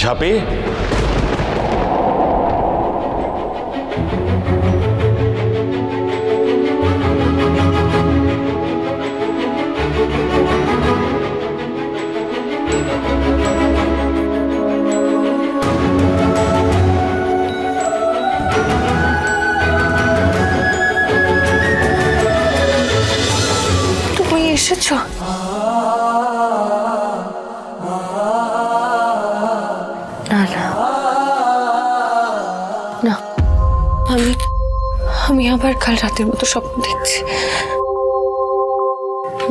ঝাঁপি, তুমি এসেছো? না না না, আমি আমি আবার কাল রাতের মতো স্বপ্ন দেখছি।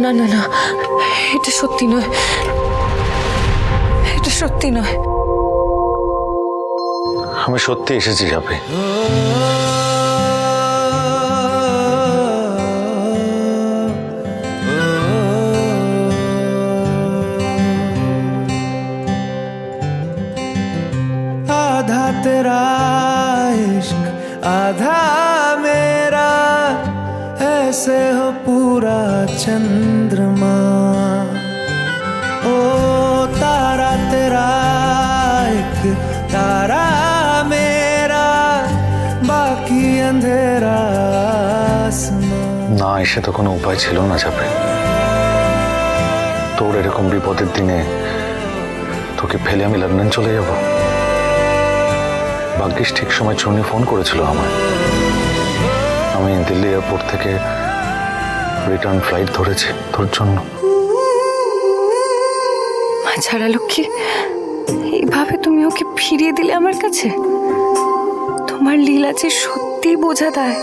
না না না, এটা সত্যি নয়, এটা সত্যি নয়। আমি সত্যি এসেছি ঝাঁপি। आधा तेरा इश्क आधा मेरा, ऐसे हो पूरा चंद्रमा। ओ तारा तेरा एक तारा मेरा, बाकी अंधेरा आसमां। না এসে তো কোনো উপায় ছিল না ঝাঁপি। তোর এরকম বিপদের দিনে তোকে ফেলে আমি লন্ডন চলে যাব? ভাগ্যিস ঠিক সময় চুনি ফোন করেছিল আমায়। আমি দিল্লি এয়ারপোর্ট থেকে রিটার্ন ফ্লাইট ধরেছি তোর জন্য। ছাড়া লক্ষ্মী, এইভাবে তুমি ওকে ফিরিয়ে দিলে আমার কাছে? তোমার লীলা যে সত্যি বোঝা দেয়।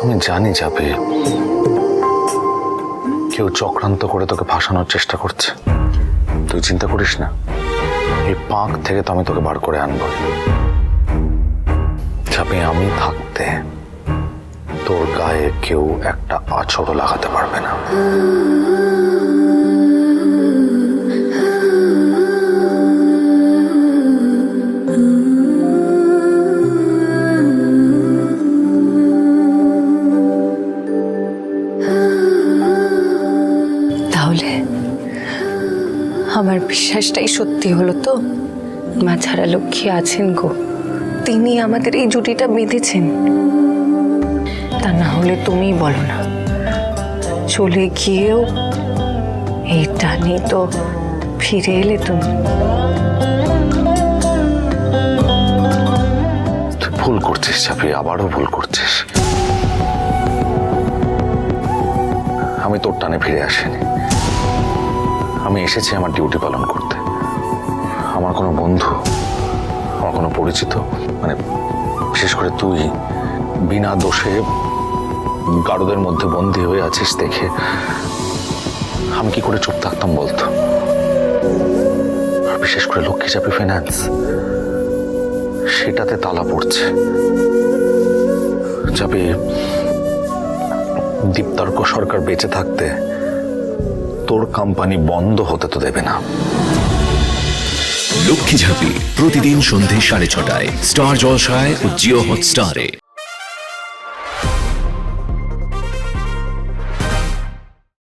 আমি জানি যাবে কেউ চক্রান্ত করে তোকে ফাঁসানোর চেষ্টা করছে। তুই চিন্তা করিস না, এই পাঁক থেকে তো আমি তোকে বার করে আনবো। চাপে আমি থাকতে তোর গায়ে কেউ একটা আঁচড়ও লাগাতে পারবে না। তাহলে আমার বিশ্বাসটাই সত্যি হলো তো? মা ছাড়া লক্ষ্মী আছেন গো, তিনি আমাদের এই জুটিটা বেঁধেছেন। তা না হলে তুমি বলো না, চলে গিয়েও এই টানে তো ফিরে এলে তুমি। তুই ভুল করছিস চাপি, আবারও ভুল করছিস। আমি তোর টানে ফিরে আসিনি, আমি এসেছি আমার ডিউটি পালন করতে। আমার কোনো বন্ধু, আমার কোনো পরিচিত, মানে বিশেষ করে তুই বিনা দোষে গারদের মধ্যে বন্দী হয়ে আছিস দেখে আমি কি করে চুপ থাকতাম বলতো? আর বিশেষ করে লক্ষ্মী চাপি ফাইন্যান্স, সেটাতে তালা পড়ছে। চাপি, দীপ্তার্ক সরকার বেঁচে থাকতে তোর কোম্পানি বন্ধ হতে তো দেবে না। লক্ষ্মী ঝাঁপি প্রতিদিন সন্ধে 6:30টায় স্টার জলসায় ও জিও হটস্টারে।